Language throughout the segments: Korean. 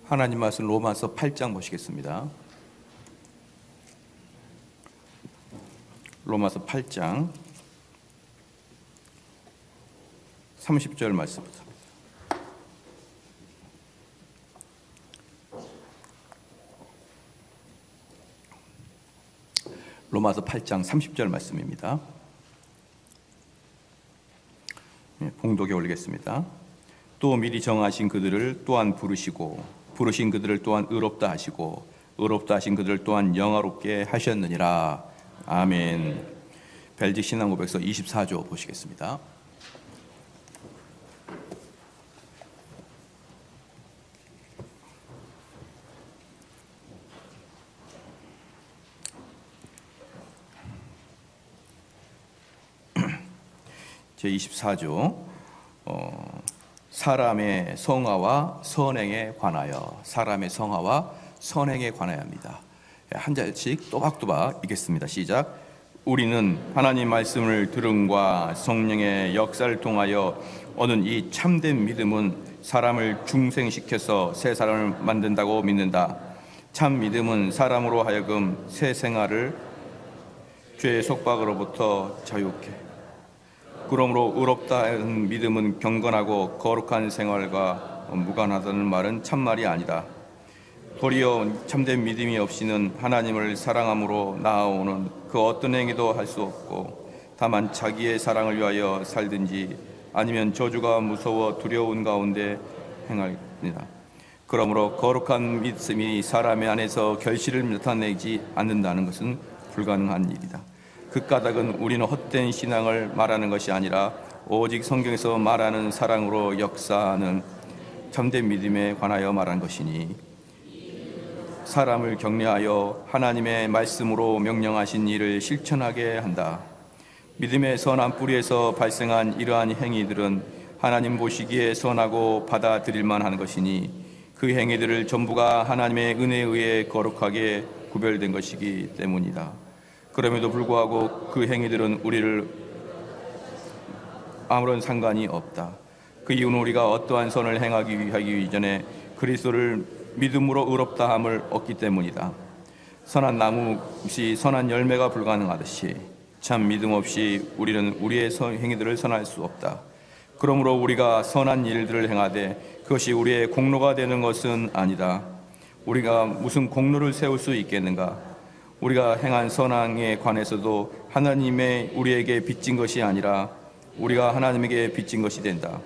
하나님 말씀 로마서 8장 보시겠습니다. 로마서 8장 30절 말씀부터. 로마서 8장 30절 말씀입니다. 봉독에 올리겠습니다. 또 미리 정하신 그들을 또한 부르신 그들을 또한 의롭다 하시고 의롭다 하신 그들을 또한 영화롭게 하셨느니라. 아멘. 벨직 신앙고백서 24조 보시겠습니다. 제24조 사람의 성화와 선행에 관하여, 사람의 성화와 선행에 관하여입니다. 한 절씩 또박또박 읽겠습니다. 시작. 우리는 하나님 말씀을 들음과 성령의 역사를 통하여 얻은 이 참된 믿음은 사람을 중생시켜서 새 사람을 만든다고 믿는다. 참 믿음은 사람으로 하여금 새 생활을 죄의 속박으로부터 자유케. 그러므로 의롭다는 믿음은 경건하고 거룩한 생활과 무관하다는 말은 참말이 아니다. 도리어 참된 믿음이 없이는 하나님을 사랑함으로 나아오는 그 어떤 행위도 할 수 없고, 다만 자기의 사랑을 위하여 살든지 아니면 저주가 무서워 두려운 가운데 행하리라. 그러므로 거룩한 믿음이 사람의 안에서 결실을 나타내지 않는다는 것은 불가능한 일이다. 그 까닭은 우리는 헛된 신앙을 말하는 것이 아니라 오직 성경에서 말하는 사랑으로 역사하는 참된 믿음에 관하여 말한 것이니, 사람을 격려하여 하나님의 말씀으로 명령하신 일을 실천하게 한다. 믿음의 선한 뿌리에서 발생한 이러한 행위들은 하나님 보시기에 선하고 받아들일만 하는 것이니, 그 행위들을 전부가 하나님의 은혜에 의해 거룩하게 구별된 것이기 때문이다. 그럼에도 불구하고 그 행위들은 우리를 아무런 상관이 없다. 그 이유는 우리가 어떠한 선을 행하기 이전에 그리스도를 믿음으로 의롭다함을 얻기 때문이다. 선한 나무 없이 선한 열매가 불가능하듯이 참 믿음 없이 우리는 우리의 행위들을 선할 수 없다. 그러므로 우리가 선한 일들을 행하되 그것이 우리의 공로가 되는 것은 아니다. 우리가 무슨 공로를 세울 수 있겠는가? 우리가 행한 선행에 관해서도 하나님의 우리에게 빚진 것이 아니라 우리가 하나님에게 빚진 것이 된다.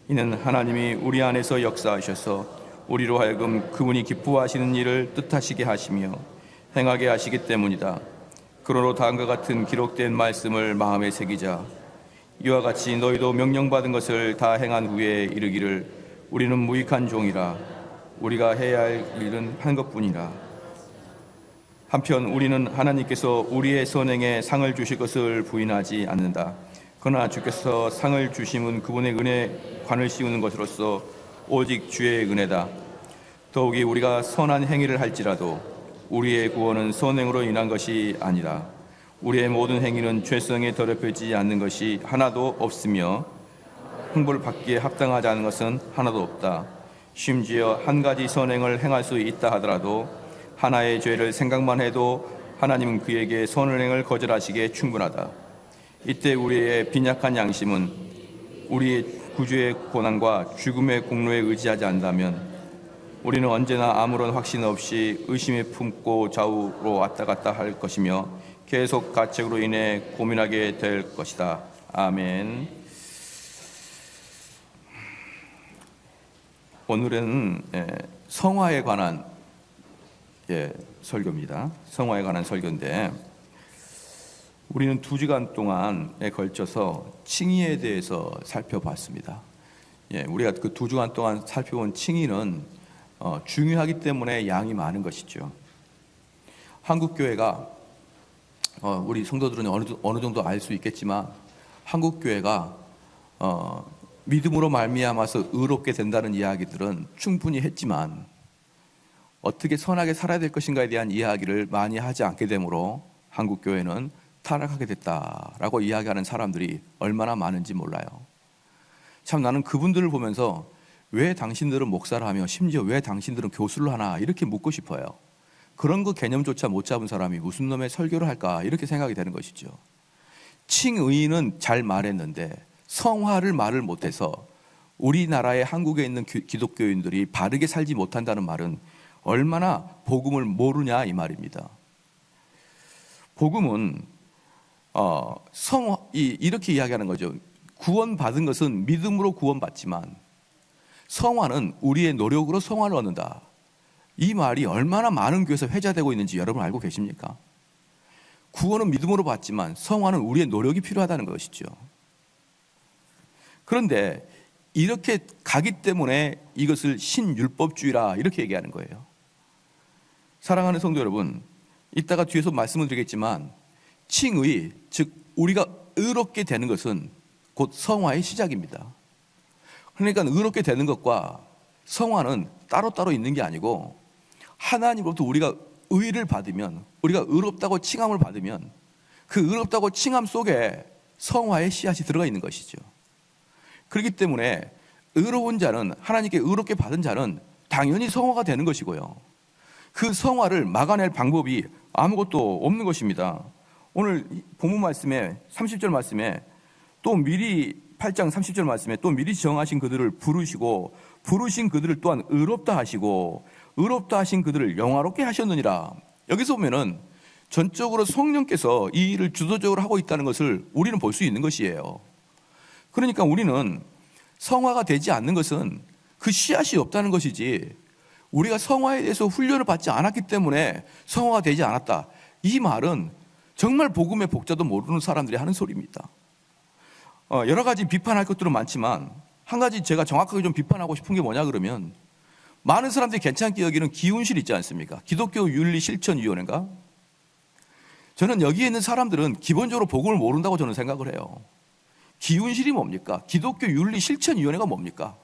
이는 하나님이 우리 안에서 역사하셔서 우리로 하여금 그분이 기뻐하시는 일을 뜻하시게 하시며 행하게 하시기 때문이다. 그러므로 다음과 같은 기록된 말씀을 마음에 새기자. 이와 같이 너희도 명령받은 것을 다 행한 후에 이르기를 우리는 무익한 종이라. 우리가 해야 할 일은 한 것뿐이라. 한편 우리는 하나님께서 우리의 선행에 상을 주실 것을 부인하지 않는다. 그러나 주께서 상을 주심은 그분의 은혜에 관을 씌우는 것으로서 오직 주의 은혜다. 더욱이 우리가 선한 행위를 할지라도 우리의 구원은 선행으로 인한 것이 아니라 우리의 모든 행위는 죄성에 더럽혀지지 않는 것이 하나도 없으며 형벌을 받기에 합당하지 않은 것은 하나도 없다. 심지어 한 가지 선행을 행할 수 있다 하더라도 하나의 죄를 생각만 해도 하나님은 그에게 선행을 거절하시기에 충분하다. 이때 우리의 빈약한 양심은 우리의 구주의 고난과 죽음의 공로에 의지하지 않는다면 우리는 언제나 아무런 확신 없이 의심에 품고 좌우로 왔다 갔다 할 것이며 계속 가책으로 인해 고민하게 될 것이다. 아멘. 오늘은 성화에 관한 설교입니다. 성화에 관한 설교인데, 우리는 2주간 동안에 걸쳐서 칭의에 대해서 살펴봤습니다. 우리가 그 2주간 동안 살펴본 칭의는 중요하기 때문에 양이 많은 것이죠. 한국교회가 우리 성도들은 어느 정도 알 수 있겠지만, 한국교회가 믿음으로 말미암아서 의롭게 된다는 이야기들은 충분히 했지만 어떻게 선하게 살아야 될 것인가에 대한 이야기를 많이 하지 않게 되므로 한국교회는 타락하게 됐다라고 이야기하는 사람들이 얼마나 많은지 몰라요. 참 나는 그분들을 보면서 왜 당신들은 목사를 하며 심지어 왜 당신들은 교수를 하나 이렇게 묻고 싶어요. 그런 거 개념조차 못 잡은 사람이 무슨 놈의 설교를 할까 이렇게 생각이 되는 것이죠. 칭의는 잘 말했는데 성화를 말을 못해서 우리나라의 한국에 있는 기독교인들이 바르게 살지 못한다는 말은 얼마나 복음을 모르냐 이 말입니다. 복음은 이렇게 이야기하는 거죠. 구원받은 것은 믿음으로 구원받지만 성화는 우리의 노력으로 성화를 얻는다. 이 말이 얼마나 많은 교회에서 회자되고 있는지 여러분 알고 계십니까? 구원은 믿음으로 받지만 성화는 우리의 노력이 필요하다는 것이죠. 그런데 이렇게 가기 때문에 이것을 신율법주의라 이렇게 얘기하는 거예요. 사랑하는 성도 여러분, 이따가 뒤에서 말씀을 드리겠지만 칭의, 즉 우리가 의롭게 되는 것은 곧 성화의 시작입니다. 그러니까 의롭게 되는 것과 성화는 따로따로 있는 게 아니고 하나님으로부터 우리가 의를 받으면, 우리가 의롭다고 칭함을 받으면 그 의롭다고 칭함 속에 성화의 씨앗이 들어가 있는 것이죠. 그렇기 때문에 의로운 자는, 하나님께 의롭게 받은 자는 당연히 성화가 되는 것이고요. 그 성화를 막아낼 방법이 아무것도 없는 것입니다. 오늘 본문 말씀에 30절 말씀에 또 미리 8장 30절 말씀에 또 미리 정하신 그들을 부르시고 부르신 그들을 또한 의롭다 하시고 의롭다 하신 그들을 영화롭게 하셨느니라. 여기서 보면은 전적으로 성령께서 이 일을 주도적으로 하고 있다는 것을 우리는 볼 수 있는 것이에요. 그러니까 우리는 성화가 되지 않는 것은 그 씨앗이 없다는 것이지, 우리가 성화에 대해서 훈련을 받지 않았기 때문에 성화가 되지 않았다, 이 말은 정말 복음의 복자도 모르는 사람들이 하는 소리입니다. 여러 가지 비판할 것들은 많지만 한 가지 제가 정확하게 좀 비판하고 싶은 게 뭐냐 그러면, 많은 사람들이 괜찮게 여기는 기운실 있지 않습니까? 기독교 윤리실천위원회인가? 저는 여기에 있는 사람들은 기본적으로 복음을 모른다고 저는 생각을 해요. 기운실이 뭡니까? 기독교 윤리실천위원회가 뭡니까?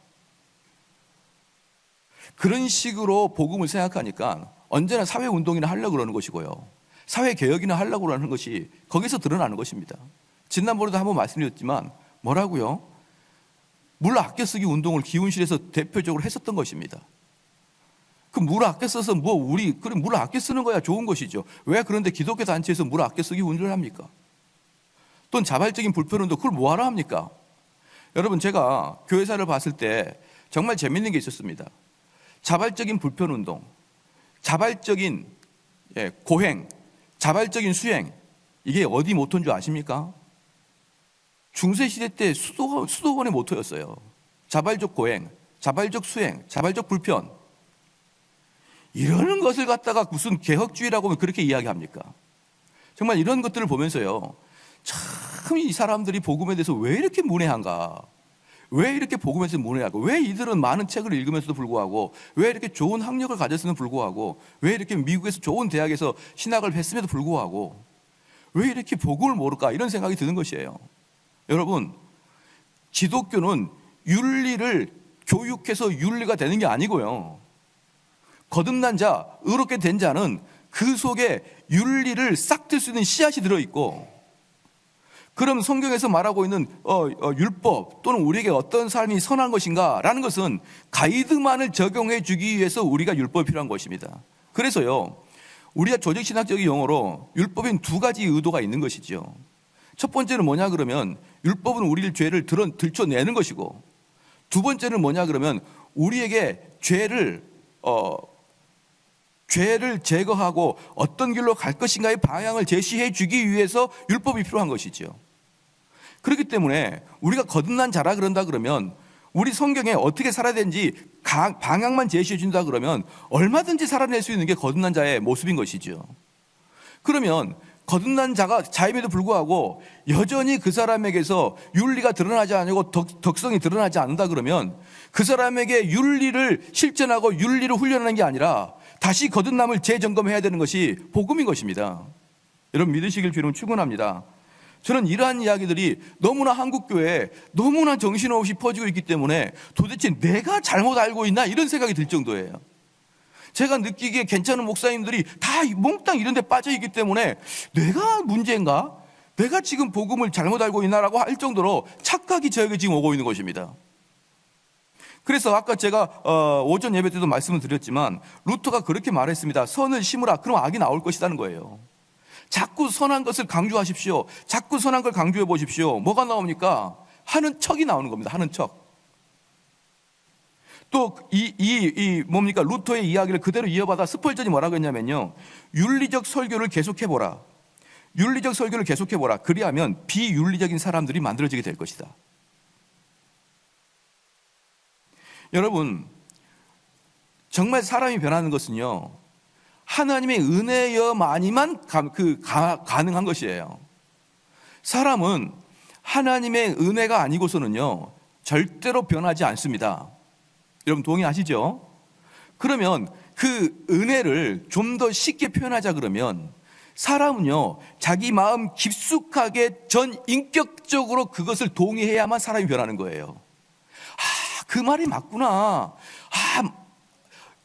그런 식으로 복음을 생각하니까 언제나 사회운동이나 하려고 그러는 것이고요, 사회개혁이나 하려고 그러는 것이 거기서 드러나는 것입니다. 지난번에도 한번 말씀드렸지만 뭐라고요? 물 아껴 쓰기 운동을 기운실에서 대표적으로 했었던 것입니다. 그 물 아껴 써서 그래 물 아껴 쓰는 거야 좋은 것이죠. 왜 그런데 기독교 단체에서 물 아껴 쓰기 운동을 합니까? 또는 자발적인 불편운동, 그걸 뭐하러 합니까? 여러분, 제가 교회사를 봤을 때 정말 재밌는 게 있었습니다. 자발적인 불편운동, 자발적인 고행, 자발적인 수행, 이게 어디 모토인 줄 아십니까? 중세시대 때 수도원의 모토였어요. 자발적 고행, 자발적 수행, 자발적 불편. 이러는 것을 갖다가 무슨 개혁주의라고 하면 그렇게 이야기합니까? 정말 이런 것들을 보면서요, 참 이 사람들이 복음에 대해서 왜 이렇게 문외한가? 왜 이렇게 복음에 대해서 문외하고, 왜 이들은 많은 책을 읽으면서도 불구하고, 왜 이렇게 좋은 학력을 가졌음에도 불구하고, 왜 이렇게 미국에서 좋은 대학에서 신학을 했음에도 불구하고 왜 이렇게 복음을 모를까? 이런 생각이 드는 것이에요. 여러분, 기독교는 윤리를 교육해서 윤리가 되는 게 아니고요, 거듭난 자, 의롭게 된 자는 그 속에 윤리를 싹 들 수 있는 씨앗이 들어있고, 그럼 성경에서 말하고 있는 율법 또는 우리에게 어떤 삶이 선한 것인가 라는 것은 가이드만을 적용해 주기 위해서 우리가 율법이 필요한 것입니다. 그래서요, 우리가 조직신학적인 용어로 율법엔 두 가지 의도가 있는 것이죠. 첫 번째는 뭐냐 그러면 율법은 우리를 죄를 들춰내는 것이고, 두 번째는 뭐냐 그러면 우리에게 죄를 제거하고 어떤 길로 갈 것인가의 방향을 제시해 주기 위해서 율법이 필요한 것이죠. 그렇기 때문에 우리가 거듭난 자라 그런다 그러면, 우리 성경에 어떻게 살아야 되는지 방향만 제시해 준다 그러면 얼마든지 살아낼 수 있는 게 거듭난 자의 모습인 것이죠. 그러면 거듭난 자임에도 불구하고 여전히 그 사람에게서 윤리가 드러나지 않고 덕성이 드러나지 않는다 그러면 그 사람에게 윤리를 실천하고 윤리를 훈련하는 게 아니라 다시 거듭남을 재점검해야 되는 것이 복음인 것입니다. 여러분, 믿으시길 주로 축원합니다. 저는 이러한 이야기들이 너무나 한국교회에 너무나 정신없이 퍼지고 있기 때문에 도대체 내가 잘못 알고 있나 이런 생각이 들 정도예요. 제가 느끼기에 괜찮은 목사님들이 다 몽땅 이런 데 빠져 있기 때문에 내가 문제인가? 내가 지금 복음을 잘못 알고 있나라고 할 정도로 착각이 저에게 지금 오고 있는 것입니다. 그래서 아까 제가 오전 예배 때도 말씀을 드렸지만 루터가 그렇게 말했습니다. 선을 심으라. 그럼 악이 나올 것이라는 거예요. 자꾸 선한 것을 강조하십시오. 자꾸 선한 걸 강조해 보십시오. 뭐가 나옵니까? 하는 척이 나오는 겁니다. 하는 척. 또 뭡니까? 루터의 이야기를 그대로 이어받아 스펄전이 뭐라고 했냐면요, 윤리적 설교를 계속해보라. 윤리적 설교를 계속해보라. 그리하면 비윤리적인 사람들이 만들어지게 될 것이다. 여러분, 정말 사람이 변하는 것은요, 하나님의 은혜여만이만 가능한 것이에요. 사람은 하나님의 은혜가 아니고서는요, 절대로 변하지 않습니다. 여러분 동의하시죠? 그러면 그 은혜를 좀 더 쉽게 표현하자 그러면, 사람은요, 자기 마음 깊숙하게 전 인격적으로 그것을 동의해야만 사람이 변하는 거예요. 그 말이 맞구나.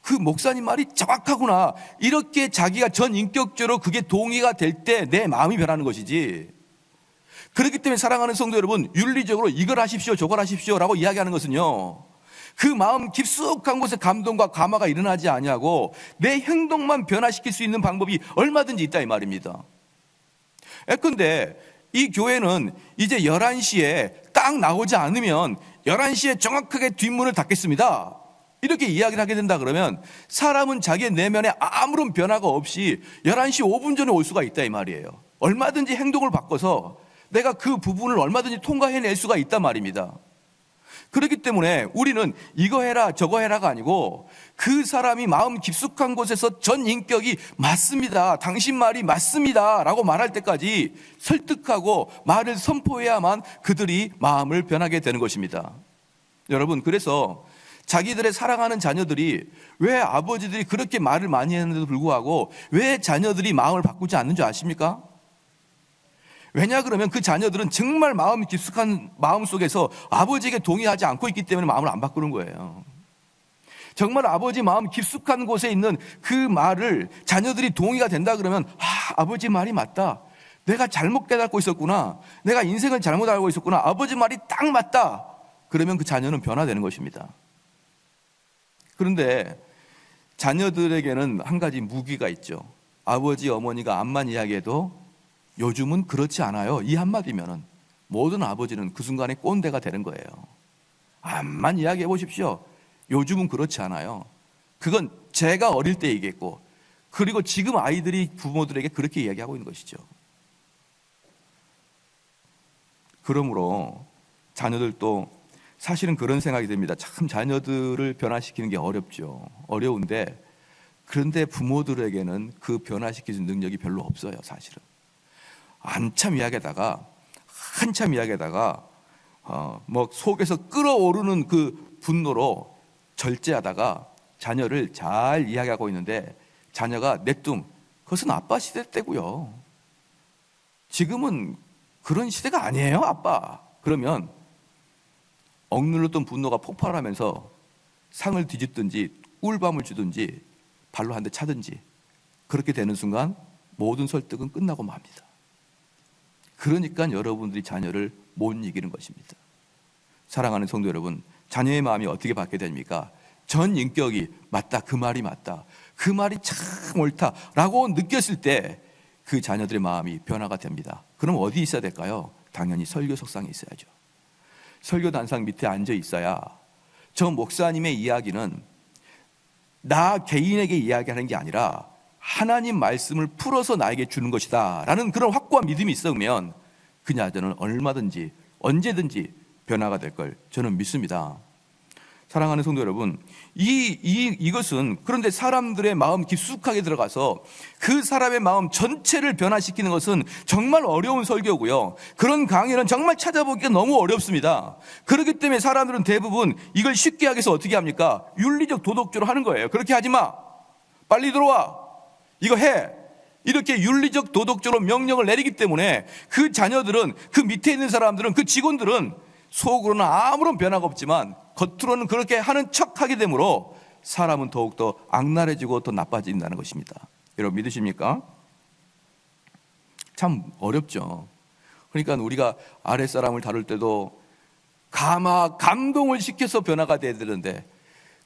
그 목사님 말이 정확하구나. 이렇게 자기가 전 인격적으로 그게 동의가 될 때 내 마음이 변하는 것이지. 그렇기 때문에 사랑하는 성도 여러분, 윤리적으로 이걸 하십시오, 저걸 하십시오라고 이야기하는 것은요, 그 마음 깊숙한 곳에 감동과 감화가 일어나지 아니하고 내 행동만 변화시킬 수 있는 방법이 얼마든지 있다 이 말입니다. 예컨대 이 교회는 이제 11시에 딱 나오지 않으면 11시에 정확하게 뒷문을 닫겠습니다, 이렇게 이야기를 하게 된다 그러면 사람은 자기의 내면에 아무런 변화가 없이 11시 5분 전에 올 수가 있다 이 말이에요. 얼마든지 행동을 바꿔서 내가 그 부분을 얼마든지 통과해낼 수가 있단 말입니다. 그렇기 때문에 우리는 이거 해라 저거 해라가 아니고, 그 사람이 마음 깊숙한 곳에서 전 인격이 맞습니다, 당신 말이 맞습니다 라고 말할 때까지 설득하고 말을 선포해야만 그들이 마음을 변하게 되는 것입니다. 여러분, 그래서 자기들의 사랑하는 자녀들이 왜 아버지들이 그렇게 말을 많이 했는데도 불구하고 왜 자녀들이 마음을 바꾸지 않는 줄 아십니까? 왜냐 그러면 그 자녀들은 정말 마음 깊숙한 마음 속에서 아버지에게 동의하지 않고 있기 때문에 마음을 안 바꾸는 거예요. 정말 아버지 마음 깊숙한 곳에 있는 그 말을 자녀들이 동의가 된다 그러면, 아버지 말이 맞다, 내가 잘못 깨닫고 있었구나, 내가 인생을 잘못 알고 있었구나, 아버지 말이 딱 맞다, 그러면 그 자녀는 변화되는 것입니다. 그런데 자녀들에게는 한 가지 무기가 있죠. 아버지 어머니가 암만 이야기해도 요즘은 그렇지 않아요, 이 한마디면은 모든 아버지는 그 순간에 꼰대가 되는 거예요. 암만 이야기해 보십시오. 요즘은 그렇지 않아요. 그건 제가 어릴 때 얘기했고, 그리고 지금 아이들이 부모들에게 그렇게 이야기하고 있는 것이죠. 그러므로 자녀들도 사실은 그런 생각이 듭니다. 참 자녀들을 변화시키는 게 어렵죠. 어려운데, 그런데 부모들에게는 그 변화시키는 능력이 별로 없어요, 사실은. 한참 이야기하다가 뭐 속에서 끓어오르는 그 분노로 절제하다가 자녀를 잘 이야기하고 있는데 자녀가 내뚱, 그것은 아빠 시대 때고요, 지금은 그런 시대가 아니에요 아빠, 그러면 억눌렀던 분노가 폭발하면서 상을 뒤집든지 꿀밤을 주든지 발로 한 대 차든지 그렇게 되는 순간 모든 설득은 끝나고 맙니다. 그러니까 여러분들이 자녀를 못 이기는 것입니다. 사랑하는 성도 여러분, 자녀의 마음이 어떻게 받게 됩니까? 전 인격이 맞다, 그 말이 맞다, 그 말이 참 옳다라고 느꼈을 때 그 자녀들의 마음이 변화가 됩니다. 그럼 어디 있어야 될까요? 당연히 설교석상에 있어야죠. 설교단상 밑에 앉아 있어야 저 목사님의 이야기는 나 개인에게 이야기하는 게 아니라 하나님 말씀을 풀어서 나에게 주는 것이다 라는 그런 확고한 믿음이 있으면 그 자녀는 얼마든지 언제든지 변화가 될 걸 저는 믿습니다. 사랑하는 성도 여러분, 이것은 그런데 사람들의 마음 깊숙하게 들어가서 그 사람의 마음 전체를 변화시키는 것은 정말 어려운 설교고요, 그런 강의는 정말 찾아보기가 너무 어렵습니다. 그렇기 때문에 사람들은 대부분 이걸 쉽게 하기 위해서 어떻게 합니까? 윤리적 도덕적으로 하는 거예요. 그렇게 하지 마, 빨리 들어와, 이거 해, 이렇게 윤리적 도덕적으로 명령을 내리기 때문에 그 자녀들은, 그 밑에 있는 사람들은, 그 직원들은 속으로는 아무런 변화가 없지만 겉으로는 그렇게 하는 척하게 되므로 사람은 더욱더 악랄해지고 더 나빠진다는 것입니다. 여러분 믿으십니까? 참 어렵죠. 그러니까 우리가 아랫사람을 다룰 때도 감동을 시켜서 변화가 돼야 되는데,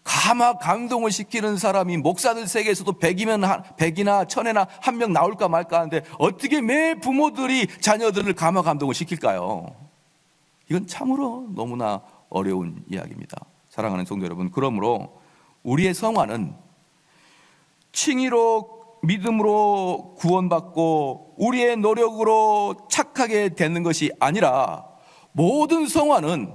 감동을 시키는 사람이 목사들 세계에서도 100이면 100이나 1000에나 한 명 나올까 말까 하는데 어떻게 매 부모들이 자녀들을 감동을 시킬까요? 이건 참으로 너무나 어려운 이야기입니다. 사랑하는 성도 여러분, 그러므로 우리의 성화는 칭의로 믿음으로 구원받고 우리의 노력으로 착하게 되는 것이 아니라, 모든 성화는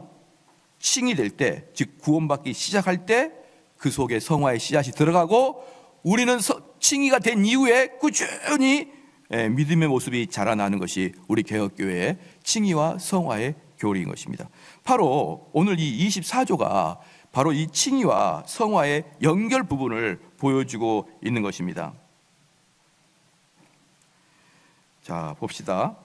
칭의될 때, 즉 구원받기 시작할 때 그 속에 성화의 씨앗이 들어가고, 우리는 칭의가 된 이후에 꾸준히 믿음의 모습이 자라나는 것이 우리 개혁교회의 칭의와 성화의 교리인 것입니다. 바로 오늘 이 24조가 바로 이 칭의와 성화의 연결 부분을 보여주고 있는 것입니다. 자, 봅시다.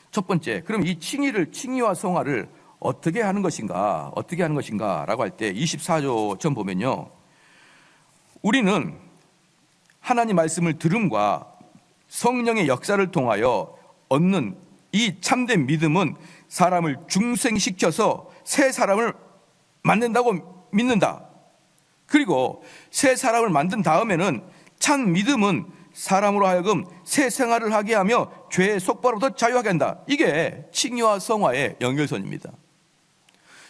첫 번째, 그럼 이 칭의와 성화를 어떻게 하는 것인가 라고 할 때 24조 좀 보면요, 우리는 하나님 말씀을 들음과 성령의 역사를 통하여 얻는 이 참된 믿음은 사람을 중생시켜서 새 사람을 만든다고 믿는다. 그리고 새 사람을 만든 다음에는 참 믿음은 사람으로 하여금 새 생활을 하게 하며 죄의 속박으로부터 자유하게 한다. 이게 칭의와 성화의 연결선입니다.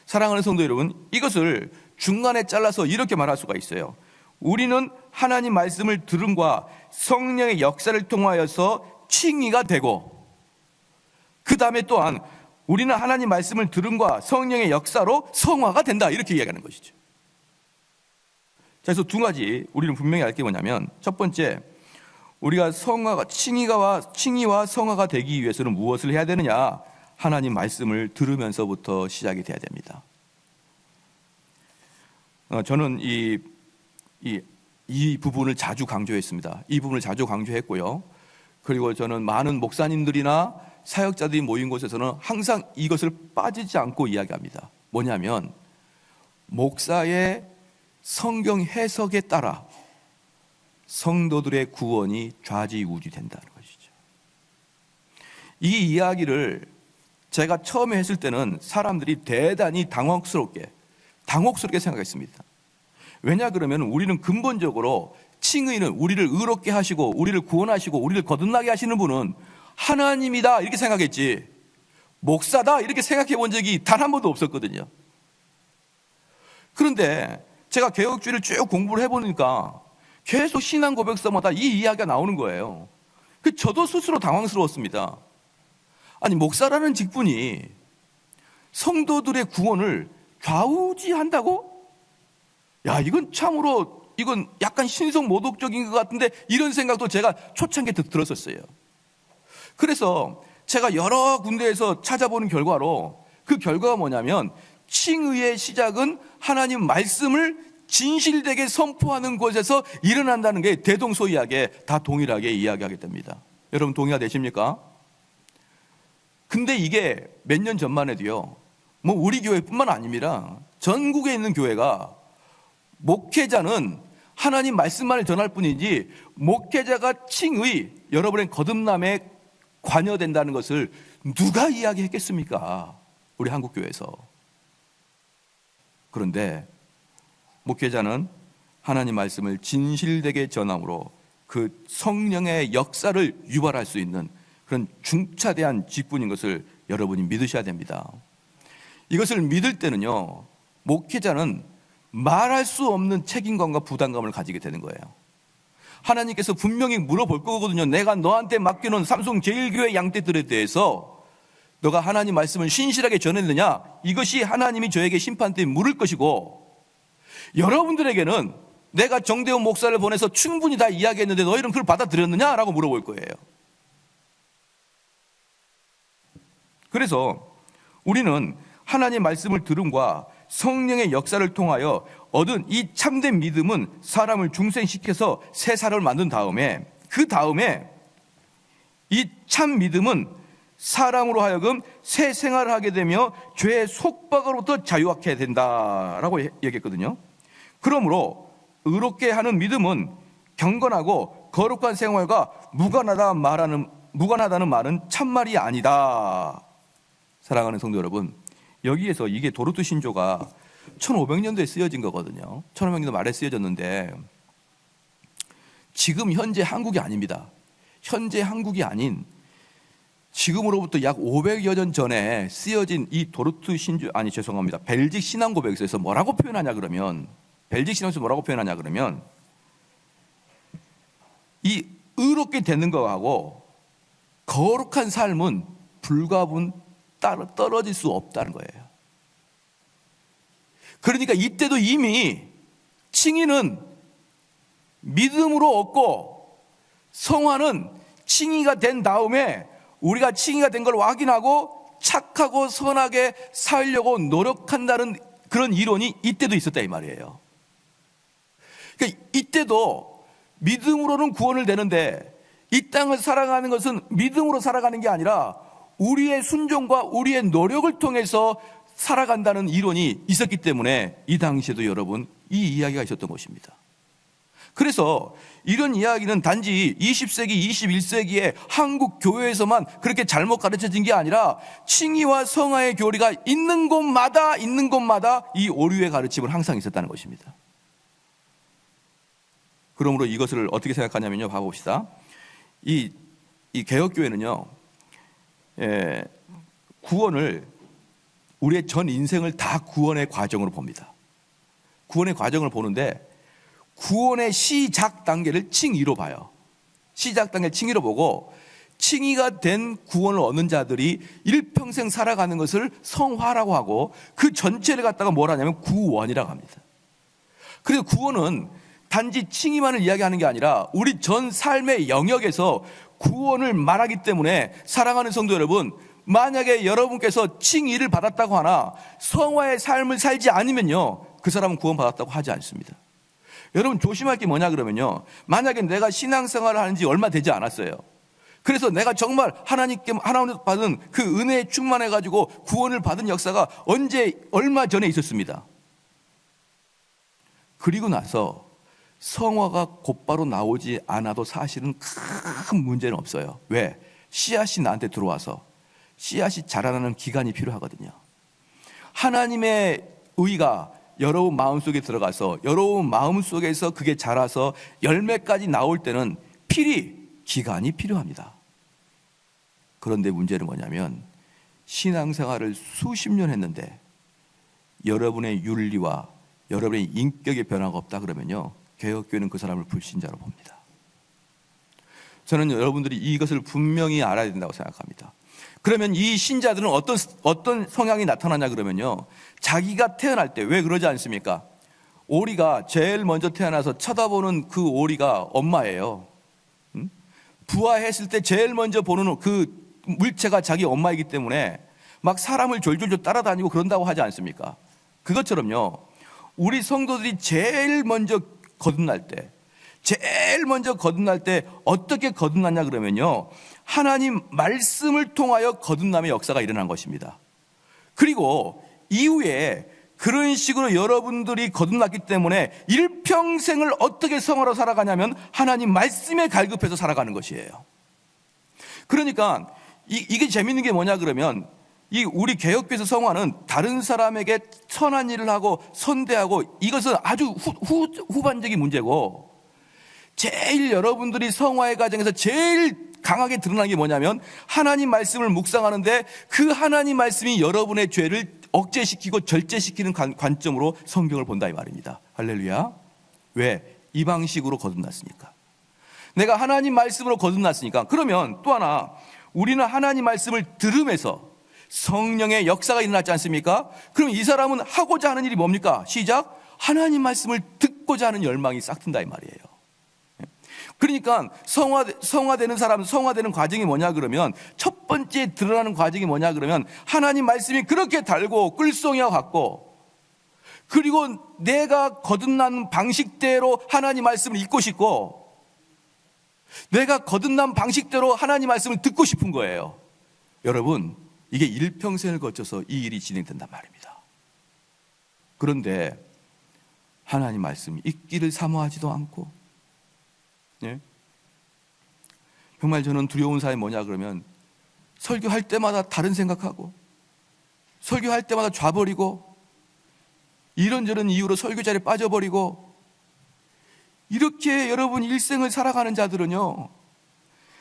사랑하는 성도 여러분, 이것을 중간에 잘라서 이렇게 말할 수가 있어요. 우리는 하나님 말씀을 들음과 성령의 역사를 통하여서 칭의가 되고, 그 다음에 또한 우리는 하나님 말씀을 들음과 성령의 역사로 성화가 된다, 이렇게 이야기하는 것이죠. 자, 그래서 두 가지 우리는 분명히 알 게 뭐냐면, 첫 번째, 우리가 칭의와 성화가 되기 위해서는 무엇을 해야 되느냐? 하나님 말씀을 들으면서부터 시작이 돼야 됩니다. 저는 이 부분을 자주 강조했습니다. 이 부분을 자주 강조했고요. 그리고 저는 많은 목사님들이나 사역자들이 모인 곳에서는 항상 이것을 빠지지 않고 이야기합니다. 뭐냐면, 목사의 성경 해석에 따라 성도들의 구원이 좌지우지된다는 것이죠. 이 이야기를 제가 처음에 했을 때는 사람들이 대단히 당혹스럽게 생각했습니다. 왜냐 그러면 우리는 근본적으로 칭의는 우리를 의롭게 하시고 우리를 구원하시고 우리를 거듭나게 하시는 분은 하나님이다, 이렇게 생각했지 목사다 이렇게 생각해 본 적이 단 한 번도 없었거든요. 그런데 제가 개혁주의를 쭉 공부를 해보니까 계속 신앙 고백서마다 이 이야기가 나오는 거예요. 저도 스스로 당황스러웠습니다. 아니, 목사라는 직분이 성도들의 구원을 좌우지한다고? 야, 이건 약간 신성모독적인 것 같은데, 이런 생각도 제가 초창기에 들었었어요. 그래서 제가 여러 군데에서 찾아보는 결과로, 그 결과가 뭐냐면, 칭의의 시작은 하나님 말씀을 진실되게 선포하는 곳에서 일어난다는 게 대동소이하게 다 동일하게 이야기하게 됩니다. 여러분 동의가 되십니까? 근데 이게 몇 년 전만 해도요, 우리 교회뿐만 아닙니다. 전국에 있는 교회가 목회자는 하나님 말씀만을 전할 뿐이지, 목회자가 칭의, 여러분의 거듭남에 관여된다는 것을 누가 이야기했겠습니까? 우리 한국교회에서. 그런데 목회자는 하나님 말씀을 진실되게 전함으로 그 성령의 역사를 유발할 수 있는 그런 중차대한 직분인 것을 여러분이 믿으셔야 됩니다. 이것을 믿을 때는요, 목회자는 말할 수 없는 책임감과 부담감을 가지게 되는 거예요. 하나님께서 분명히 물어볼 거거든요. 내가 너한테 맡겨놓은 삼성 제일교회 양떼들에 대해서 너가 하나님 말씀을 신실하게 전했느냐? 이것이 하나님이 저에게 심판 때 물을 것이고, 여러분들에게는 내가 정대훈 목사를 보내서 충분히 다 이야기했는데 너희는 그걸 받아들였느냐? 라고 물어볼 거예요. 그래서 우리는 하나님 말씀을 들음과 성령의 역사를 통하여 얻은 이 참된 믿음은 사람을 중생시켜서 새 사람을 만든 다음에, 그 다음에 이 참 믿음은 사람으로 하여금 새 생활을 하게 되며 죄의 속박으로부터 자유하게 된다라고 얘기했거든요. 그러므로 의롭게 하는 믿음은 경건하고 거룩한 생활과 무관하다는 말은 참말이 아니다. 사랑하는 성도 여러분, 여기에서 이게 도르트 신조가 1500년도에 쓰여진 거거든요. 1500년도 말에 쓰여졌는데 지금 현재 한국이 아닙니다. 현재 한국이 아닌 지금으로부터 약 500여 년 전에 쓰여진 이 도르트 신조, 죄송합니다. 벨직 신앙 고백서에서 뭐라고 표현하냐 그러면, 벨직 신앙에서 뭐라고 표현하냐 그러면, 이 의롭게 되는 거하고 거룩한 삶은 불가분 떨어질 수 없다는 거예요. 그러니까 이때도 이미 칭의는 믿음으로 얻고 성화는 칭의가 된 다음에 우리가 칭의가 된 걸 확인하고 착하고 선하게 살려고 노력한다는 그런 이론이 이때도 있었다 이 말이에요. 그러니까 이때도 믿음으로는 구원을 되는데 이 땅을 살아가는 것은 믿음으로 살아가는 게 아니라 우리의 순종과 우리의 노력을 통해서 살아간다는 이론이 있었기 때문에 이 당시에도 여러분 이 이야기가 있었던 것입니다. 그래서 이런 이야기는 단지 20세기, 21세기에 한국 교회에서만 그렇게 잘못 가르쳐진 게 아니라 칭의와 성화의 교리가 있는 곳마다 이 오류의 가르침은 항상 있었다는 것입니다. 그러므로 이것을 어떻게 생각하냐면요, 봐봅시다. 이 개혁교회는요, 구원을 우리의 전 인생을 다 구원의 과정으로 봅니다. 구원의 과정을 보는데 구원의 시작 단계를 칭의로 봐요. 시작 단계를 칭의로 보고 칭의가 된 구원을 얻는 자들이 일평생 살아가는 것을 성화라고 하고 그 전체를 갖다가 뭐라 하냐면 구원이라고 합니다. 그래서 구원은 단지 칭의만을 이야기하는 게 아니라 우리 전 삶의 영역에서 구원을 말하기 때문에 사랑하는 성도 여러분, 만약에 여러분께서 칭의를 받았다고 하나 성화의 삶을 살지 않으면요, 그 사람은 구원받았다고 하지 않습니다. 여러분 조심할 게 뭐냐 그러면요, 만약에 내가 신앙생활을 하는 지 얼마 되지 않았어요. 그래서 내가 정말 하나님께 받은 그 은혜에 충만해가지고 구원을 받은 역사가 얼마 전에 있었습니다. 그리고 나서 성화가 곧바로 나오지 않아도 사실은 큰 문제는 없어요. 왜? 씨앗이 나한테 들어와서 씨앗이 자라나는 기간이 필요하거든요. 하나님의 의가 여러분 마음속에 들어가서 여러분 마음속에서 그게 자라서 열매까지 나올 때는 기간이 필요합니다. 그런데 문제는 뭐냐면 신앙생활을 수십 년 했는데 여러분의 윤리와 여러분의 인격의 변화가 없다 그러면요, 개혁교회는 그 사람을 불신자로 봅니다. 저는 여러분들이 이것을 분명히 알아야 된다고 생각합니다. 그러면 이 신자들은 어떤 성향이 나타나냐 그러면요, 자기가 태어날 때, 왜 그러지 않습니까? 오리가 제일 먼저 태어나서 쳐다보는 그 오리가 엄마예요. 부화했을 때 제일 먼저 보는 그 물체가 자기 엄마이기 때문에 막 사람을 졸졸졸 따라다니고 그런다고 하지 않습니까? 그것처럼요, 우리 성도들이 제일 먼저 거듭날 때 어떻게 거듭났냐 그러면요, 하나님 말씀을 통하여 거듭남의 역사가 일어난 것입니다. 그리고 이후에 그런 식으로 여러분들이 거듭났기 때문에 일평생을 어떻게 성화로 살아가냐면 하나님 말씀에 갈급해서 살아가는 것이에요. 그러니까 이게 재밌는 게 뭐냐 그러면 우리 개혁교회에서 성화는 다른 사람에게 선한 일을 하고 선대하고 이것은 아주 후반적인 문제고, 제일 여러분들이 성화의 과정에서 제일 강하게 드러나는 게 뭐냐면 하나님 말씀을 묵상하는데 그 하나님 말씀이 여러분의 죄를 억제시키고 절제시키는 관점으로 성경을 본다 이 말입니다. 할렐루야. 왜? 이 방식으로 거듭났으니까. 내가 하나님 말씀으로 거듭났으니까. 그러면 또 하나, 우리는 하나님 말씀을 들으면서 성령의 역사가 일어났지 않습니까? 그럼 이 사람은 하고자 하는 일이 뭡니까? 시작. 하나님 말씀을 듣고자 하는 열망이 싹 튼다 이 말이에요. 그러니까 성화되는 사람, 성화되는 과정이 뭐냐 그러면 첫 번째 드러나는 과정이 뭐냐 그러면 하나님 말씀이 그렇게 달고 끌송이와 같고, 그리고 내가 거듭난 방식대로 하나님 말씀을 읽고 싶고, 내가 거듭난 방식대로 하나님 말씀을 듣고 싶은 거예요. 여러분, 이게 일평생을 거쳐서 이 일이 진행된단 말입니다. 그런데 하나님 말씀 읽기를 사모하지도 않고, 예? 정말 저는 두려운 사람이 뭐냐 그러면 설교할 때마다 다른 생각하고, 설교할 때마다 좌버리고 이런저런 이유로 설교 자리에 빠져버리고 이렇게 여러분 일생을 살아가는 자들은요,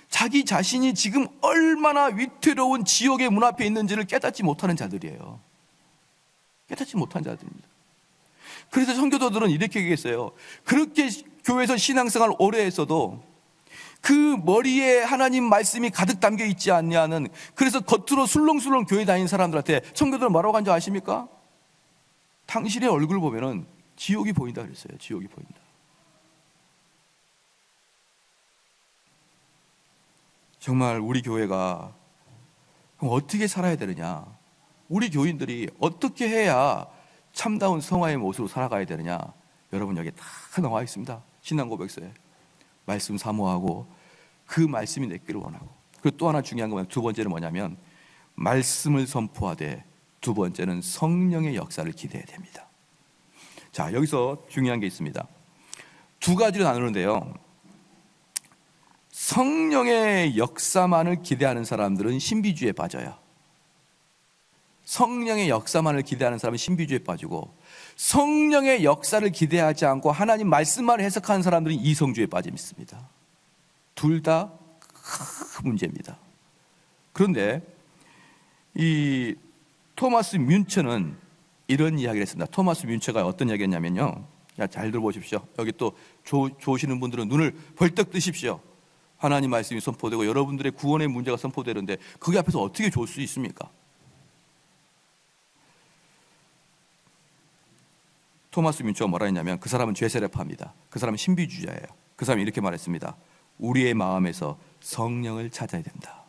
자기 자신이 지금 얼마나 위태로운 지옥의 문 앞에 있는지를 깨닫지 못하는 자들이에요. 깨닫지 못한 자들입니다. 그래서 성교도들은 이렇게 얘기했어요. 그렇게 교회에서 신앙생활 오래 했어도 그 머리에 하나님 말씀이 가득 담겨 있지 않냐는, 그래서 겉으로 술렁술렁 교회 다니는 사람들한테 성교도는 뭐라고 한 줄 아십니까? 당신의 얼굴 보면은 지옥이 보인다 그랬어요. 지옥이 보인다. 정말 우리 교회가 어떻게 살아야 되느냐, 우리 교인들이 어떻게 해야 참다운 성화의 모습으로 살아가야 되느냐, 여러분 여기 다 나와 있습니다. 신앙고백서에. 말씀 사모하고 그 말씀이 내기를 원하고, 그리고 또 하나 중요한 건 두 번째는 뭐냐면 말씀을 선포하되, 두 번째는 성령의 역사를 기대해야 됩니다. 자, 여기서 중요한 게 있습니다. 두 가지로 나누는데요, 성령의 역사만을 기대하는 사람들은 신비주의에 빠져요. 성령의 역사만을 기대하는 사람은 신비주의에 빠지고, 성령의 역사를 기대하지 않고 하나님 말씀만 해석하는 사람들은 이성주의에 빠져 있습니다. 둘 다 큰 문제입니다. 그런데 이 토마스 뮌체는 이런 이야기를 했습니다. 토마스 뮌체가 어떤 이야기했냐면요, 잘 들어보십시오. 여기 또 좋으시는 분들은 눈을 벌떡 뜨십시오. 하나님 말씀이 선포되고 여러분들의 구원의 문제가 선포되는데 거기 앞에서 어떻게 좋을 수 있습니까? 토마스 뮌체가 뭐라 했냐면, 그 사람은 죄세례파입니다. 그 사람은 신비주의자예요. 그 사람이 이렇게 말했습니다. 우리의 마음에서 성령을 찾아야 된다.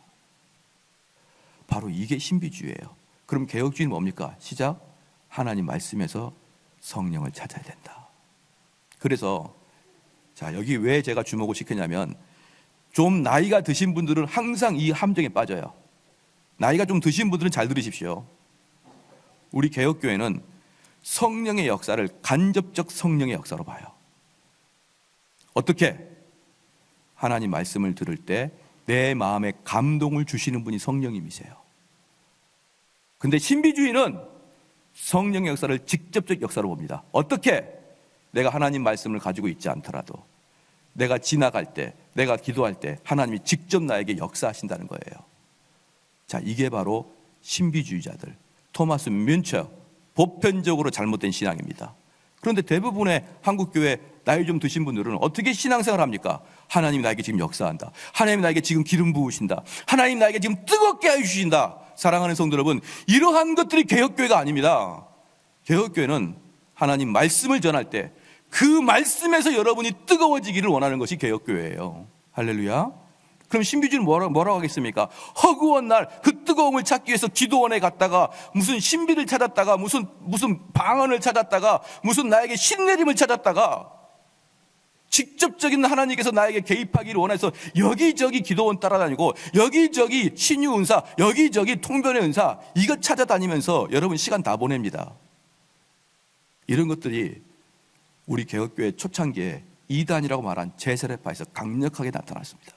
바로 이게 신비주의예요. 그럼 개혁주의는 뭡니까? 시작. 하나님 말씀에서 성령을 찾아야 된다. 그래서 자, 여기 왜 제가 주목을 시켰냐면, 좀 나이가 드신 분들은 항상 이 함정에 빠져요. 나이가 좀 드신 분들은 잘 들으십시오. 우리 개혁교회는 성령의 역사를 간접적 성령의 역사로 봐요. 어떻게? 하나님 말씀을 들을 때 내 마음에 감동을 주시는 분이 성령님이세요. 근데 신비주의는 성령의 역사를 직접적 역사로 봅니다. 어떻게? 내가 하나님 말씀을 가지고 있지 않더라도 내가 지나갈 때, 내가 기도할 때 하나님이 직접 나에게 역사하신다는 거예요. 자, 이게 바로 신비주의자들, 토마스 뮌체, 보편적으로 잘못된 신앙입니다. 그런데 대부분의 한국교회 나이 좀 드신 분들은 어떻게 신앙생활 합니까? 하나님이 나에게 지금 역사한다. 하나님이 나에게 지금 기름 부으신다. 하나님이 나에게 지금 뜨겁게 해주신다. 사랑하는 성도 여러분, 이러한 것들이 개혁교회가 아닙니다. 개혁교회는 하나님 말씀을 전할 때 그 말씀에서 여러분이 뜨거워지기를 원하는 것이 개혁교회예요. 할렐루야. 그럼 신비주의는 뭐라고 하겠습니까? 허구한 날 그 뜨거움을 찾기 위해서 기도원에 갔다가 무슨 신비를 찾았다가 무슨 방언을 찾았다가 무슨 나에게 신내림을 찾았다가 직접적인 하나님께서 나에게 개입하기를 원해서 여기저기 기도원 따라다니고 여기저기 신유 은사, 여기저기 통변의 은사, 이것 찾아다니면서 여러분 시간 다 보냅니다. 이런 것들이 우리 개혁교회 초창기에 이단이라고 말한 제세례파에서 강력하게 나타났습니다.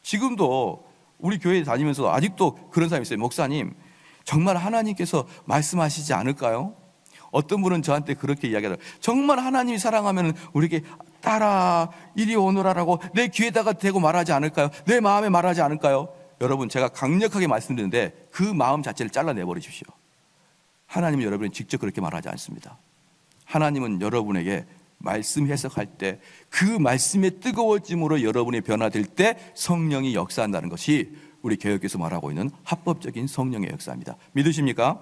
지금도 우리 교회에 다니면서 아직도 그런 사람이 있어요. 목사님, 정말 하나님께서 말씀하시지 않을까요? 어떤 분은 저한테 그렇게 이야기하더라고요. 정말 하나님이 사랑하면 우리에게 따라 이리 오너라라고 내 귀에다가 대고 말하지 않을까요? 내 마음에 말하지 않을까요? 여러분, 제가 강력하게 말씀드리는데 그 마음 자체를 잘라내버리십시오. 하나님은 여러분이 직접 그렇게 말하지 않습니다. 하나님은 여러분에게 말씀 해석할 때 그 말씀의 뜨거워짐으로 여러분이 변화될 때 성령이 역사한다는 것이 우리 개혁교회에서 말하고 있는 합법적인 성령의 역사입니다. 믿으십니까?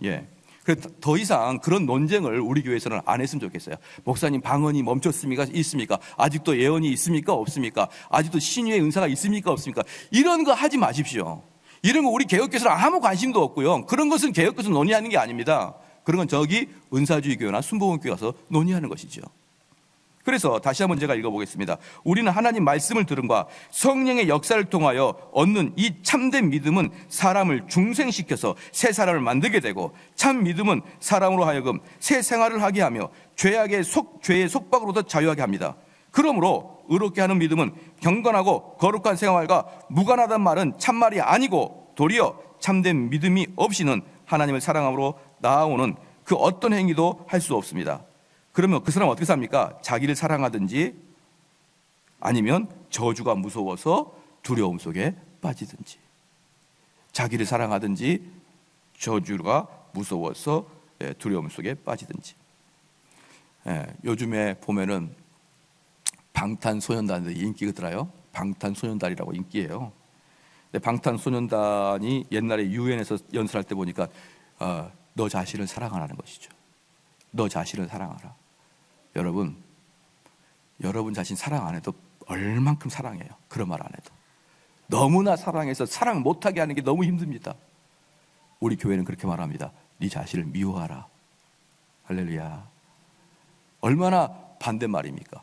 예. 그래서 더 이상 그런 논쟁을 우리 교회에서는 안 했으면 좋겠어요. 목사님, 방언이 멈췄습니까? 있습니까? 아직도 예언이 있습니까? 없습니까? 아직도 신유의 은사가 있습니까? 없습니까? 이런 거 하지 마십시오. 이런 거 우리 개혁교회에서는 아무 관심도 없고요. 그런 것은 개혁교회에서 논의하는 게 아닙니다. 그런 건 저기 은사주의 교회나 순복음교회 가서 논의하는 것이죠. 그래서 다시 한번 제가 읽어보겠습니다. 우리는 하나님 말씀을 들음과 성령의 역사를 통하여 얻는 이 참된 믿음은 사람을 중생시켜서 새 사람을 만들게 되고, 참 믿음은 사람으로 하여금 새 생활을 하게 하며 죄의 속박으로부터 자유하게 합니다. 그러므로 의롭게 하는 믿음은 경건하고 거룩한 생활과 무관하다는 말은 참말이 아니고 도리어 참된 믿음이 없이는 하나님을 사랑함으로 나아오는 그 어떤 행위도 할 수 없습니다. 그러면 그 사람은 어떻게 삽니까? 자기를 사랑하든지 아니면 저주가 무서워서 두려움 속에 빠지든지. 자기를 사랑하든지 저주가 무서워서 두려움 속에 빠지든지. 요즘에 보면은 방탄소년단들이 인기가 들어요. 방탄소년단이라고 인기예요. 방탄소년단이 옛날에 유엔에서 연설할 때 보니까 너 자신을 사랑하라는 것이죠. 너 자신을 사랑하라. 여러분 자신 사랑 안 해도 얼만큼 사랑해요. 그런 말 안 해도. 너무나 사랑해서 사랑 못하게 하는 게 너무 힘듭니다. 우리 교회는 그렇게 말합니다. 네 자신을 미워하라. 할렐루야. 얼마나 반대말입니까?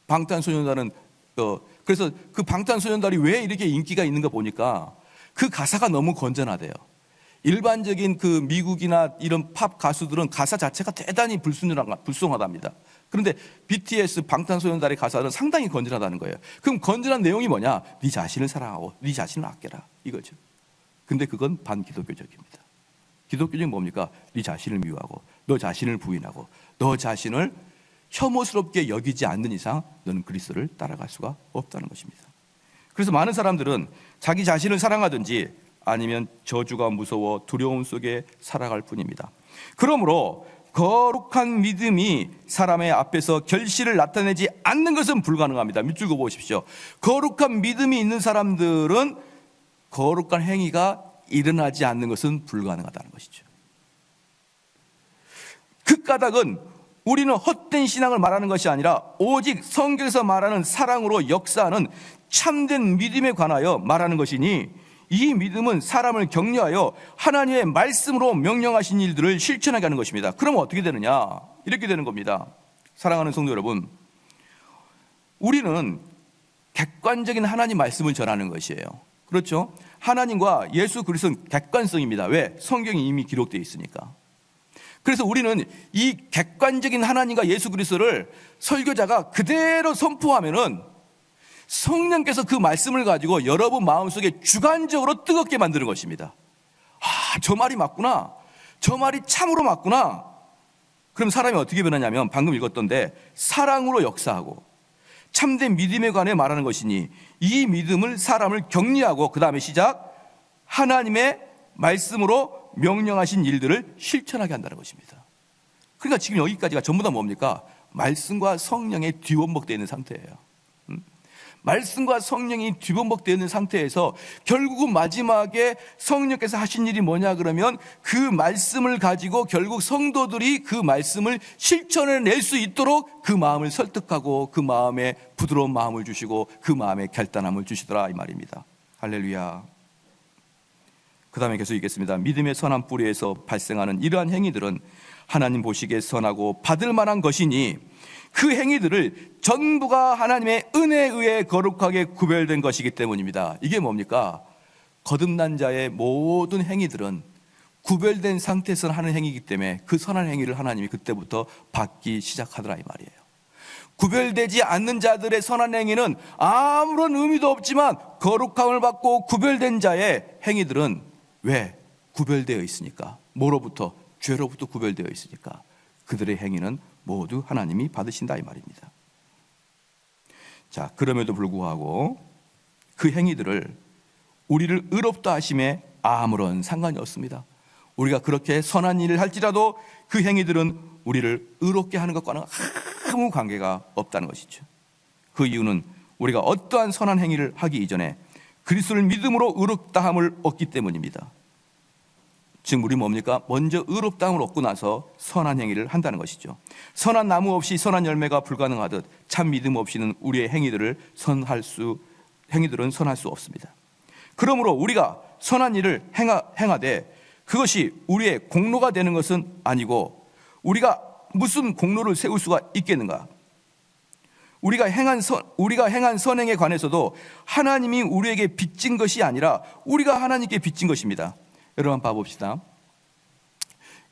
방탄소년단은 그래서 그 방탄소년단이 왜 이렇게 인기가 있는가 보니까 그 가사가 너무 건전하대요. 일반적인 그 미국이나 이런 팝 가수들은 가사 자체가 대단히 불순하답니다. 그런데 BTS 방탄소년단의 가사는 상당히 건전하다는 거예요. 그럼 건전한 내용이 뭐냐? 네 자신을 사랑하고 네 자신을 아껴라 이거죠. 근데 그건 반기독교적입니다. 기독교적인 뭡니까? 네 자신을 미워하고 너 자신을 부인하고 너 자신을 혐오스럽게 여기지 않는 이상 너는 그리스도를 따라갈 수가 없다는 것입니다. 그래서 많은 사람들은 자기 자신을 사랑하든지 아니면 저주가 무서워 두려움 속에 살아갈 뿐입니다. 그러므로 거룩한 믿음이 사람의 앞에서 결실을 나타내지 않는 것은 불가능합니다. 밑줄 그어 보십시오. 거룩한 믿음이 있는 사람들은 거룩한 행위가 일어나지 않는 것은 불가능하다는 것이죠. 그 까닭은 우리는 헛된 신앙을 말하는 것이 아니라 오직 성경에서 말하는 사랑으로 역사하는 참된 믿음에 관하여 말하는 것이니, 이 믿음은 사람을 격려하여 하나님의 말씀으로 명령하신 일들을 실천하게 하는 것입니다. 그러면 어떻게 되느냐? 이렇게 되는 겁니다. 사랑하는 성도 여러분, 우리는 객관적인 하나님 말씀을 전하는 것이에요. 그렇죠? 하나님과 예수 그리스도는 객관성입니다. 왜? 성경이 이미 기록되어 있으니까. 그래서 우리는 이 객관적인 하나님과 예수 그리스도를 설교자가 그대로 선포하면은 성령께서 그 말씀을 가지고 여러분 마음속에 주관적으로 뜨겁게 만드는 것입니다. 저 말이 맞구나. 저 말이 참으로 맞구나. 그럼 사람이 어떻게 변하냐면 방금 읽었던데 사랑으로 역사하고 참된 믿음에 관해 말하는 것이니, 이 믿음을 사람을 격려하고 그 다음에 시작, 하나님의 말씀으로 명령하신 일들을 실천하게 한다는 것입니다. 그러니까 지금 여기까지가 전부 다 뭡니까? 말씀과 성령에 뒤범벅되어 있는 상태예요. 말씀과 성령이 뒤범벅되어 있는 상태에서 결국은 마지막에 성령께서 하신 일이 뭐냐 그러면 그 말씀을 가지고 결국 성도들이 그 말씀을 실천해낼 수 있도록 그 마음을 설득하고 그 마음에 부드러운 마음을 주시고 그 마음에 결단함을 주시더라 이 말입니다. 할렐루야. 그 다음에 계속 읽겠습니다. 믿음의 선한 뿌리에서 발생하는 이러한 행위들은 하나님 보시기에 선하고 받을 만한 것이니 그 행위들을 전부가 하나님의 은혜에 의해 거룩하게 구별된 것이기 때문입니다. 이게 뭡니까? 거듭난 자의 모든 행위들은 구별된 상태에서 하는 행위이기 때문에 그 선한 행위를 하나님이 그때부터 받기 시작하더라 이 말이에요. 구별되지 않는 자들의 선한 행위는 아무런 의미도 없지만 거룩함을 받고 구별된 자의 행위들은 왜? 구별되어 있으니까. 뭐로부터? 죄로부터 구별되어 있으니까 그들의 행위는 모두 하나님이 받으신다 이 말입니다. 자, 그럼에도 불구하고 그 행위들을 우리를 의롭다 하심에 아무런 상관이 없습니다. 우리가 그렇게 선한 일을 할지라도 그 행위들은 우리를 의롭게 하는 것과는 아무 관계가 없다는 것이죠. 그 이유는 우리가 어떠한 선한 행위를 하기 이전에 그리스도를 믿음으로 의롭다함을 얻기 때문입니다. 지금 우리 뭡니까? 먼저 의롭다함을 얻고 나서 선한 행위를 한다는 것이죠. 선한 나무 없이 선한 열매가 불가능하듯 참 믿음 없이는 우리의 행위들은 선할 수 없습니다. 그러므로 우리가 선한 일을 행하되 그것이 우리의 공로가 되는 것은 아니고, 우리가 무슨 공로를 세울 수가 있겠는가? 우리가 행한 선행에 관해서도 하나님이 우리에게 빚진 것이 아니라 우리가 하나님께 빚진 것입니다. 여러분 한번 봐봅시다.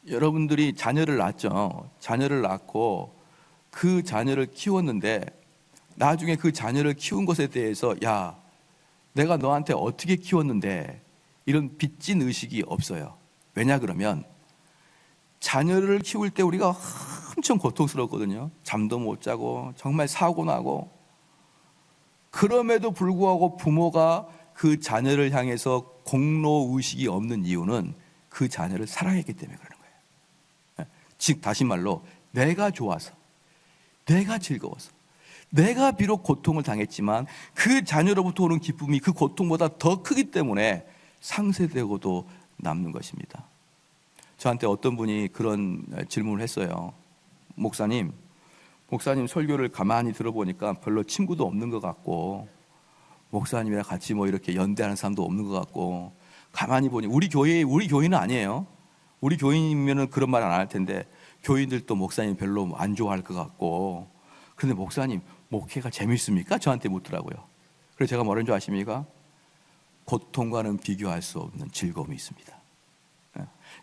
여러분들이 자녀를 낳죠. 자녀를 낳고 그 자녀를 키웠는데 나중에 그 자녀를 키운 것에 대해서 야, 내가 너한테 어떻게 키웠는데 이런 빚진 의식이 없어요. 왜냐 그러면 자녀를 키울 때 우리가 엄청 고통스럽거든요. 잠도 못 자고 정말 사고 나고, 그럼에도 불구하고 부모가 그 자녀를 향해서 공로 의식이 없는 이유는 그 자녀를 사랑했기 때문에 그러는 거예요. 즉 다시 말로 내가 좋아서, 내가 즐거워서, 내가 비록 고통을 당했지만 그 자녀로부터 오는 기쁨이 그 고통보다 더 크기 때문에 상쇄되고도 남는 것입니다. 저한테 어떤 분이 그런 질문을 했어요. 목사님 설교를 가만히 들어보니까 별로 친구도 없는 것 같고, 목사님이랑 같이 뭐 이렇게 연대하는 사람도 없는 것 같고, 가만히 보니 우리 교인은 아니에요. 우리 교인이면은 그런 말 안 할 텐데 교인들도 목사님 별로 안 좋아할 것 같고, 그런데 목사님 목회가 재밌습니까? 저한테 묻더라고요. 그래서 제가 뭐라는 줄 아십니까? 고통과는 비교할 수 없는 즐거움이 있습니다.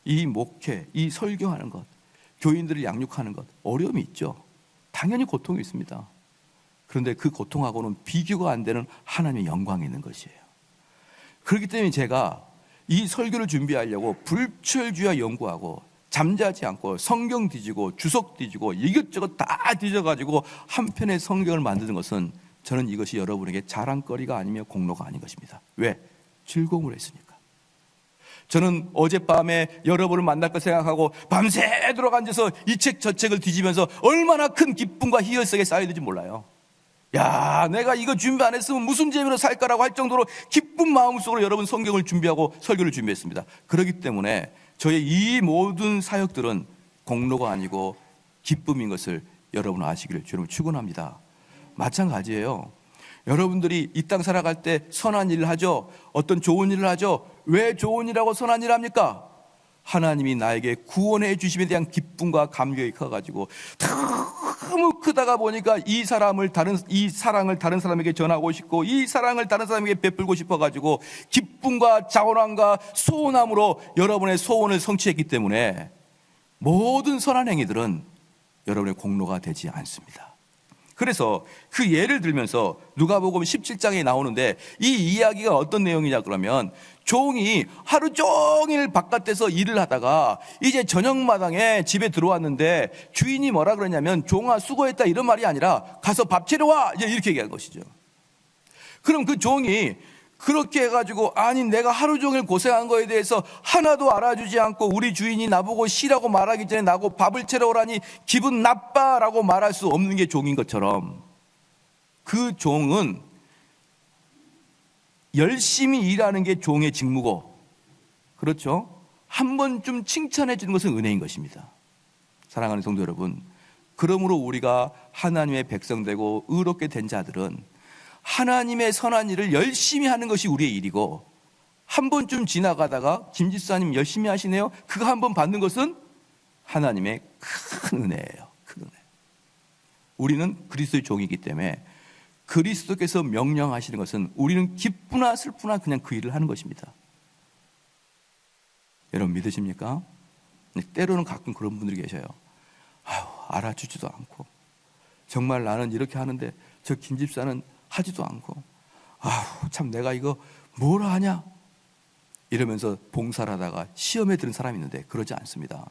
이 목회, 이 설교하는 것, 교인들을 양육하는 것, 어려움이 있죠. 당연히 고통이 있습니다. 그런데 그 고통하고는 비교가 안 되는 하나님의 영광이 있는 것이에요. 그렇기 때문에 제가 이 설교를 준비하려고 불철주야 연구하고 잠자지 않고 성경 뒤지고 주석 뒤지고 이것저것 다 뒤져가지고 한 편의 성경을 만드는 것은, 저는 이것이 여러분에게 자랑거리가 아니며 공로가 아닌 것입니다. 왜? 즐거움을 했으니까. 저는 어젯밤에 여러분을 만날 것 생각하고 밤새도록 앉아서 이 책 저 책을 뒤지면서 얼마나 큰 기쁨과 희열 속에 쌓여있는지 몰라요. 야, 내가 이거 준비 안 했으면 무슨 재미로 살까라고 할 정도로 기쁜 마음속으로 여러분 성경을 준비하고 설교를 준비했습니다. 그렇기 때문에 저의 이 모든 사역들은 공로가 아니고 기쁨인 것을 여러분 아시기를 주로 축원합니다. 마찬가지예요. 여러분들이 이 땅 살아갈 때 선한 일을 하죠. 어떤 좋은 일을 하죠. 왜 좋은 일하고 선한 일을 합니까? 하나님이 나에게 구원해 주심에 대한 기쁨과 감격이 커가지고 너무 크다가 보니까 이 사랑을 다른 사람에게 전하고 싶고, 이 사랑을 다른 사람에게 베풀고 싶어가지고 기쁨과 자원함과 소원함으로 여러분의 소원을 성취했기 때문에 모든 선한 행위들은 여러분의 공로가 되지 않습니다. 그래서 그 예를 들면서 누가복음 17장에 나오는데, 이 이야기가 어떤 내용이냐 그러면, 종이 하루 종일 바깥에서 일을 하다가 이제 저녁마당에 집에 들어왔는데 주인이 뭐라 그러냐면, 종아 수고했다 이런 말이 아니라 가서 밥 차려와, 이렇게 얘기한 것이죠. 그럼 그 종이 그렇게 해가지고, 아니 내가 하루 종일 고생한 거에 대해서 하나도 알아주지 않고 우리 주인이 나보고 쉬라고 말하기 전에 나고 밥을 차려 오라니 기분 나빠라고 말할 수 없는 게 종인 것처럼, 그 종은 열심히 일하는 게 종의 직무고, 그렇죠? 한 번쯤 칭찬해 주는 것은 은혜인 것입니다. 사랑하는 성도 여러분, 그러므로 우리가 하나님의 백성 되고 의롭게 된 자들은 하나님의 선한 일을 열심히 하는 것이 우리의 일이고, 한 번쯤 지나가다가 김 집사님 열심히 하시네요, 그거 한 번 받는 것은 하나님의 큰 은혜예요. 큰 은혜. 우리는 그리스도의 종이기 때문에 그리스도께서 명령하시는 것은 우리는 기쁘나 슬프나 그냥 그 일을 하는 것입니다. 여러분 믿으십니까? 때로는 가끔 그런 분들이 계셔요. 알아주지도 않고, 정말 나는 이렇게 하는데 저 김 집사는 하지도 않고, 참 내가 이거 뭘 하냐 이러면서 봉사를 하다가 시험에 드는 사람이 있는데, 그러지 않습니다.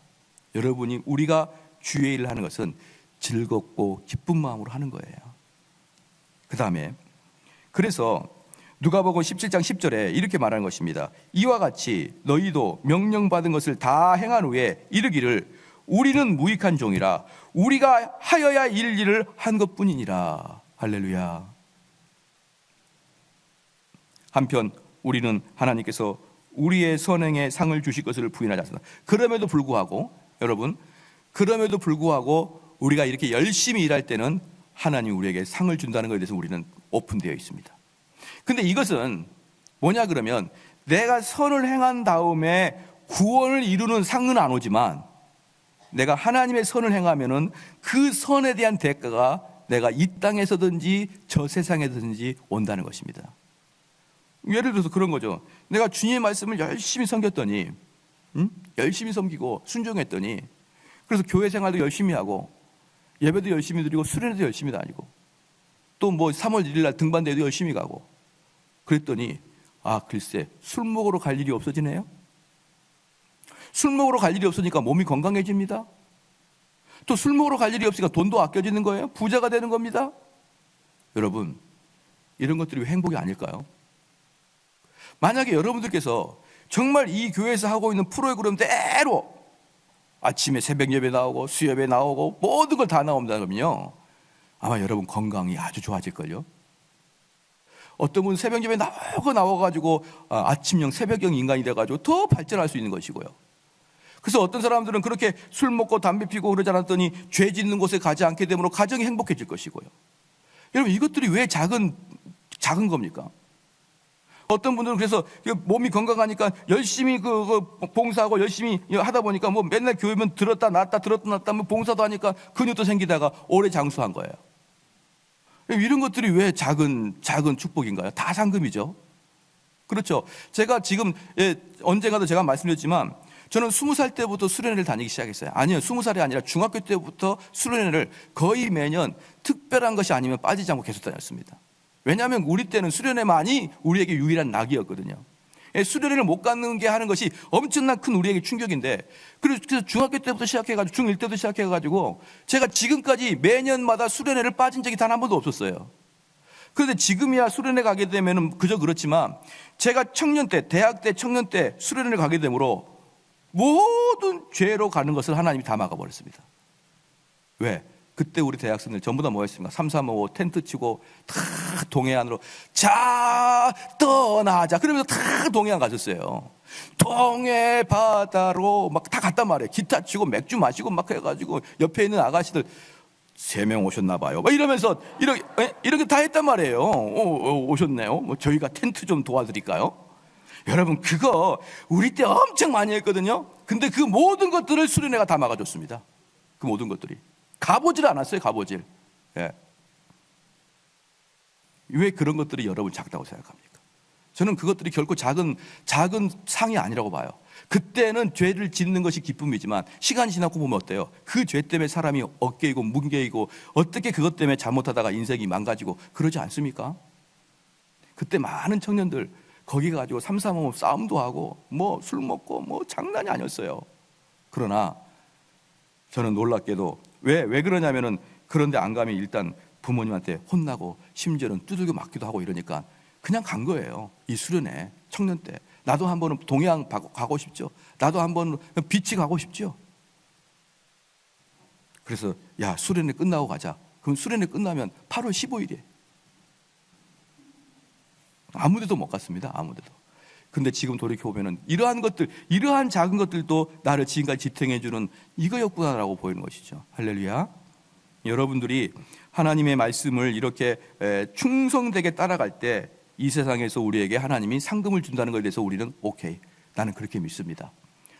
여러분이, 우리가 주의 일을 하는 것은 즐겁고 기쁜 마음으로 하는 거예요. 그 다음에 그래서 누가복음 17장 10절에 이렇게 말하는 것입니다. 이와 같이 너희도 명령받은 것을 다 행한 후에 이르기를 우리는 무익한 종이라 우리가 하여야 일 일을 한 것뿐이니라. 할렐루야. 한편 우리는 하나님께서 우리의 선행에 상을 주실 것을 부인하지 않습니다. 그럼에도 불구하고 여러분, 그럼에도 불구하고 우리가 이렇게 열심히 일할 때는 하나님이 우리에게 상을 준다는 것에 대해서 우리는 오픈되어 있습니다. 근데 이것은 뭐냐 그러면, 내가 선을 행한 다음에 구원을 이루는 상은 안 오지만, 내가 하나님의 선을 행하면은 그 선에 대한 대가가 내가 이 땅에서든지 저 세상에서든지 온다는 것입니다. 예를 들어서 그런 거죠. 내가 주님의 말씀을 열심히 섬겼더니, 열심히 섬기고 순종했더니, 그래서 교회 생활도 열심히 하고 예배도 열심히 드리고 수련회도 열심히 다니고 또 뭐 3월 1일 날 등반대회도 열심히 가고, 그랬더니 아, 글쎄, 술 먹으러 갈 일이 없어지네요. 술 먹으러 갈 일이 없으니까 몸이 건강해집니다. 또 술 먹으러 갈 일이 없으니까 돈도 아껴지는 거예요. 부자가 되는 겁니다. 여러분, 이런 것들이 왜 행복이 아닐까요? 만약에 여러분들께서 정말 이 교회에서 하고 있는 프로그램대로 아침에 새벽 예배 나오고 수요예배 나오고 모든 걸 다 나온다면요, 아마 여러분 건강이 아주 좋아질걸요. 어떤 분은 새벽 예배 나와가지고 아침형 새벽형 인간이 돼가지고 더 발전할 수 있는 것이고요. 그래서 어떤 사람들은 그렇게 술 먹고 담배 피고 그러지 않았더니 죄 짓는 곳에 가지 않게 되므로 가정이 행복해질 것이고요. 여러분, 이것들이 왜 작은 겁니까? 어떤 분들은 그래서 몸이 건강하니까 열심히 봉사하고 열심히 하다 보니까 뭐 맨날 교회면 들었다 놨다 뭐 봉사도 하니까 근육도 생기다가 오래 장수한 거예요. 이런 것들이 왜 작은 축복인가요? 다 상금이죠. 그렇죠. 제가 지금 언젠가도 제가 말씀드렸지만 저는 20살 때부터 수련회를 다니기 시작했어요. 아니요, 20살이 아니라 중학교 때부터 수련회를 거의 매년 특별한 것이 아니면 빠지지 않고 계속 다녔습니다. 왜냐하면 우리 때는 수련회만이 우리에게 유일한 낙이었거든요. 수련회를 못 가는 게 하는 것이 엄청난 큰 우리에게 충격인데, 그래서 중학교 때부터 시작해가지고 중1 때부터 시작해가지고 제가 지금까지 매년마다 수련회를 빠진 적이 단 한 번도 없었어요. 그런데 지금이야 수련회 가게 되면 그저 그렇지만 제가 청년 때, 대학 때, 청년 때 수련회를 가게 되므로 모든 죄로 가는 것을 하나님이 다 막아버렸습니다. 왜? 그때 우리 대학생들 전부 다 뭐 했습니까? 335 텐트 치고 다 동해안으로 자 떠나자 그러면서 다 동해안 가셨어요. 동해 바다로 막 다 갔단 말이에요. 기타 치고 맥주 마시고 막 해가지고 옆에 있는 아가씨들 3명 오셨나 봐요 막 이러면서 이렇게 다 했단 말이에요. 오셨네요. 뭐 저희가 텐트 좀 도와드릴까요? 여러분, 그거 우리 때 엄청 많이 했거든요. 근데 그 모든 것들을 수련회가 다 막아줬습니다. 그 모든 것들이 가보질 않았어요. 가보질. 예. 왜 그런 것들이 여러분 작다고 생각합니까? 저는 그것들이 결코 작은 상이 아니라고 봐요. 그때는 죄를 짓는 것이 기쁨이지만 시간이 지나고 보면 어때요? 그 죄 때문에 사람이 어깨이고 뭉개이고 어떻게 그것 때문에 잘못하다가 인생이 망가지고 그러지 않습니까? 그때 많은 청년들 거기 가지고 335 싸움도 하고 뭐 술 먹고 뭐 장난이 아니었어요. 그러나 저는 놀랍게도 왜 그러냐면은 그런데 안 가면 일단 부모님한테 혼나고 심지어는 두들겨 맞기도 하고 이러니까 그냥 간 거예요. 이 수련회 청년 때 나도 한번 동해안 가고 싶죠. 나도 한번 비치 가고 싶죠. 그래서 야, 수련회 끝나고 가자. 그럼 수련회 끝나면 8월 15일이에요. 아무데도 못 갔습니다. 아무데도. 근데 지금 돌이켜보면 이러한 작은 것들도 나를 지금까지 지탱해주는 이거였구나라고 보이는 것이죠. 할렐루야. 여러분들이 하나님의 말씀을 이렇게 충성되게 따라갈 때 이 세상에서 우리에게 하나님이 상금을 준다는 것에 대해서 우리는 오케이, 나는 그렇게 믿습니다.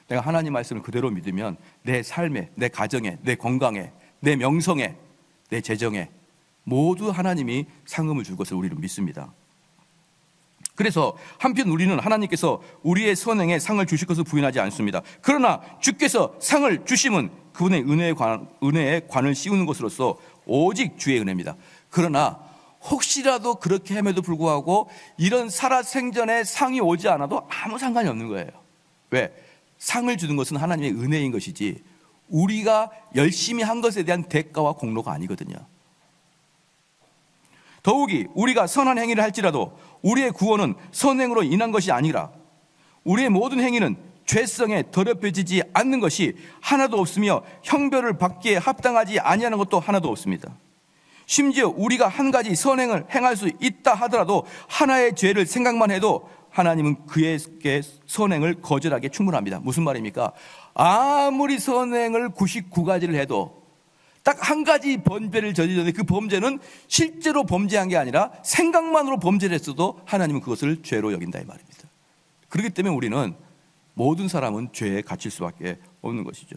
내가 하나님 말씀을 그대로 믿으면 내 삶에, 내 가정에, 내 건강에, 내 명성에, 내 재정에 모두 하나님이 상금을 줄 것을 우리는 믿습니다. 그래서 한편 우리는 하나님께서 우리의 선행에 상을 주실 것을 부인하지 않습니다. 그러나 주께서 상을 주심은 그분의 은혜에 관을 씌우는 것으로서 오직 주의 은혜입니다. 그러나 혹시라도 그렇게 함에도 불구하고 이런 살아생전에 상이 오지 않아도 아무 상관이 없는 거예요. 왜? 상을 주는 것은 하나님의 은혜인 것이지 우리가 열심히 한 것에 대한 대가와 공로가 아니거든요. 더욱이 우리가 선한 행위를 할지라도 우리의 구원은 선행으로 인한 것이 아니라 우리의 모든 행위는 죄성에 더럽혀지지 않는 것이 하나도 없으며 형벌을 받기에 합당하지 아니하는 것도 하나도 없습니다. 심지어 우리가 한 가지 선행을 행할 수 있다 하더라도 하나의 죄를 생각만 해도 하나님은 그에게 선행을 거절하기에 충분합니다. 무슨 말입니까? 아무리 선행을 99가지를 해도 딱 한 가지 범죄를 저질렀는데 그 범죄는 실제로 범죄한 게 아니라 생각만으로 범죄를 했어도 하나님은 그것을 죄로 여긴다 이 말입니다. 그렇기 때문에 우리는 모든 사람은 죄에 갇힐 수밖에 없는 것이죠.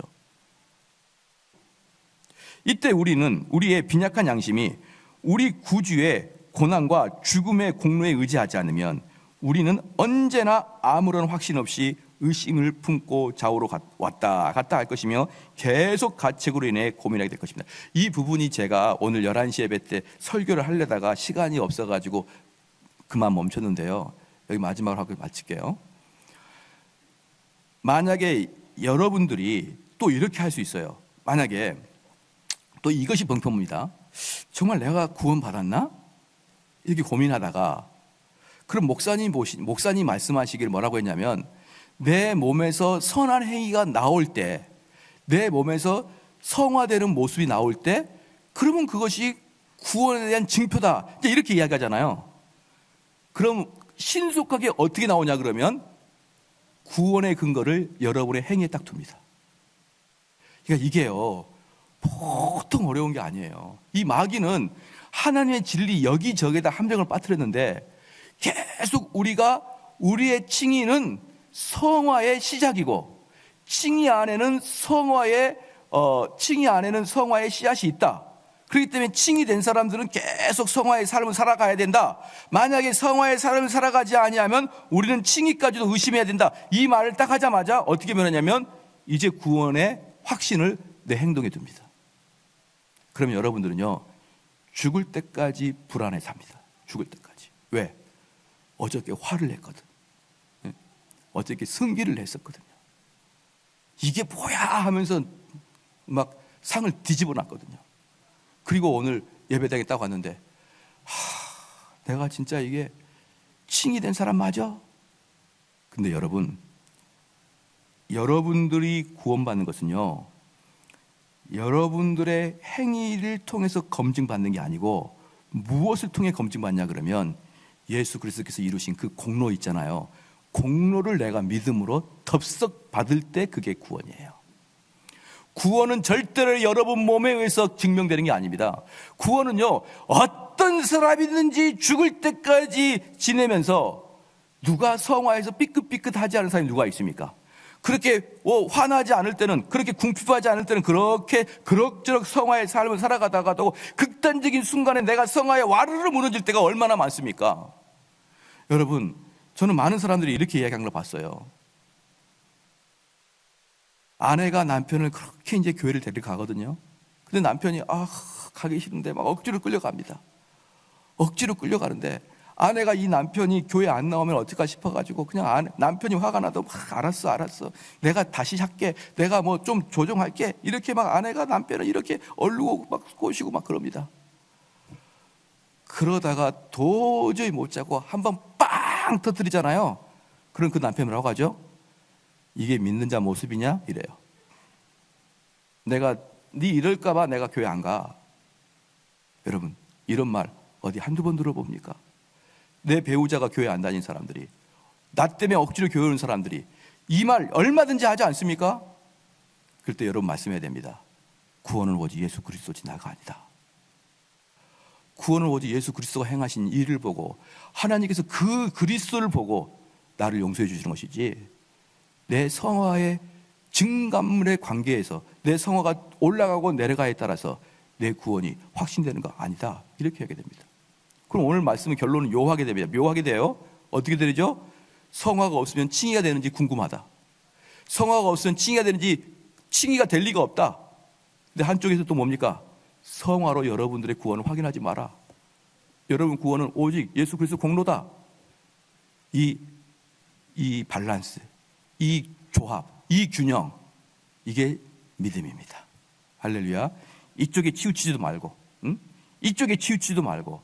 이때 우리는 우리의 빈약한 양심이 우리 구주의 고난과 죽음의 공로에 의지하지 않으면 우리는 언제나 아무런 확신 없이 의심을 품고 좌우로 왔다 갔다 할 것이며 계속 가책으로 인해 고민하게 될 것입니다. 이 부분이 제가 오늘 11시 예배 때 설교를 하려다가 시간이 없어가지고 그만 멈췄는데요. 여기 마지막으로 하고 마칠게요. 만약에 여러분들이 또 이렇게 할 수 있어요. 만약에 또 이것이 방법입니다. 정말 내가 구원받았나? 이렇게 고민하다가, 그럼 목사님 말씀하시길 뭐라고 했냐면, 내 몸에서 선한 행위가 나올 때, 내 몸에서 성화되는 모습이 나올 때, 그러면 그것이 구원에 대한 증표다, 이렇게 이야기하잖아요. 그럼 신속하게 어떻게 나오냐 그러면, 구원의 근거를 여러분의 행위에 딱 둡니다. 그러니까 이게요, 보통 어려운 게 아니에요. 이 마귀는 하나님의 진리 여기저기에다 함정을 빠뜨렸는데, 계속 우리의 칭의는 성화의 시작이고, 칭의 안에는 성화의 씨앗이 있다. 그렇기 때문에 칭의된 사람들은 계속 성화의 삶을 살아가야 된다. 만약에 성화의 삶을 살아가지 아니하면 우리는 칭의까지도 의심해야 된다. 이 말을 딱 하자마자 어떻게 변하냐면, 이제 구원의 확신을 내 행동에 둡니다. 그러면 여러분들은요, 죽을 때까지 불안해 삽니다. 죽을 때까지. 왜? 어저께 화를 냈거든. 어저께 승기를 냈었거든요. 이게 뭐야 하면서 막 상을 뒤집어 놨거든요. 그리고 오늘 예배당에 딱 왔는데, 내가 진짜 이게 칭이 된 사람 맞아? 근데 여러분들이 구원받는 것은요, 여러분들의 행위를 통해서 검증받는 게 아니고, 무엇을 통해 검증받냐 그러면, 예수 그리스도께서 이루신 그 공로 있잖아요. 공로를 내가 믿음으로 덥석 받을 때 그게 구원이에요. 구원은 절대로 여러분 몸에 의해서 증명되는 게 아닙니다. 구원은요, 어떤 사람이든지 죽을 때까지 지내면서, 누가 성화해서 삐끗삐끗하지 않은 사람이 누가 있습니까? 그렇게 화나지 않을 때는, 그렇게 궁핍하지 않을 때는 그렇게 그럭저럭 성화의 삶을 살아가다가도 극단적인 순간에 내가 성화에 와르르 무너질 때가 얼마나 많습니까? 여러분, 저는 많은 사람들이 이렇게 이야기한 걸 봤어요. 아내가 남편을 그렇게 이제 교회를 데리고 가거든요. 근데 남편이 가기 싫은데 막 억지로 끌려갑니다. 억지로 끌려가는데, 아내가 이 남편이 교회 안 나오면 어떡하 싶어가지고 그냥 남편이 화가 나도 막 알았어 내가 다시 할게, 내가 뭐 좀 조정할게, 이렇게 막 아내가 남편을 이렇게 얼르고 막 꼬시고 막 그럽니다. 그러다가 도저히 못 자고 한번 빵 터뜨리잖아요. 그럼 그 남편이 뭐라고 하죠? 이게 믿는 자 모습이냐? 이래요. 네 이럴까봐 내가 교회 안 가. 여러분, 이런 말 어디 한두 번 들어봅니까? 내 배우자가 교회 안 다닌 사람들이, 나 때문에 억지로 교회 오는 사람들이 이 말 얼마든지 하지 않습니까? 그럴 때 여러분 말씀해야 됩니다. 구원은 오직 예수 그리스도지 나가 아니다. 구원은 오직 예수 그리스도가 행하신 일을 보고, 하나님께서 그 그리스도를 보고 나를 용서해 주시는 것이지, 내 성화의 증감물의 관계에서 내 성화가 올라가고 내려가에 따라서 내 구원이 확신되는 거 아니다. 이렇게 하게 됩니다. 그럼 오늘 말씀의 결론은 묘하게 됩니다. 묘하게 돼요. 어떻게 되죠? 성화가 없으면 칭의가 되는지 궁금하다. 성화가 없으면 칭의가 되는지, 칭의가 될 리가 없다. 근데 한쪽에서 또 뭡니까? 성화로 여러분들의 구원을 확인하지 마라. 여러분 구원은 오직 예수 그리스도 공로다. 이 밸런스, 이 조합, 이 균형, 이게 믿음입니다. 할렐루야. 이쪽에 치우치지도 말고, 이쪽에 치우치지도 말고,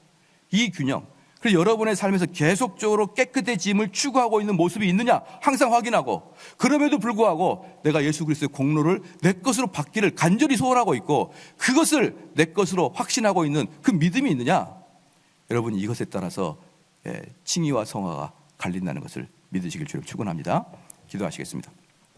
이 균형. 그래서 여러분의 삶에서 계속적으로 깨끗해짐을 추구하고 있는 모습이 있느냐 항상 확인하고, 그럼에도 불구하고 내가 예수 그리스도의 공로를 내 것으로 받기를 간절히 소원하고 있고, 그것을 내 것으로 확신하고 있는 그 믿음이 있느냐, 여러분 이것에 따라서 칭의와 성화가 갈린다는 것을 믿으시길 주로 축원합니다. 기도하시겠습니다.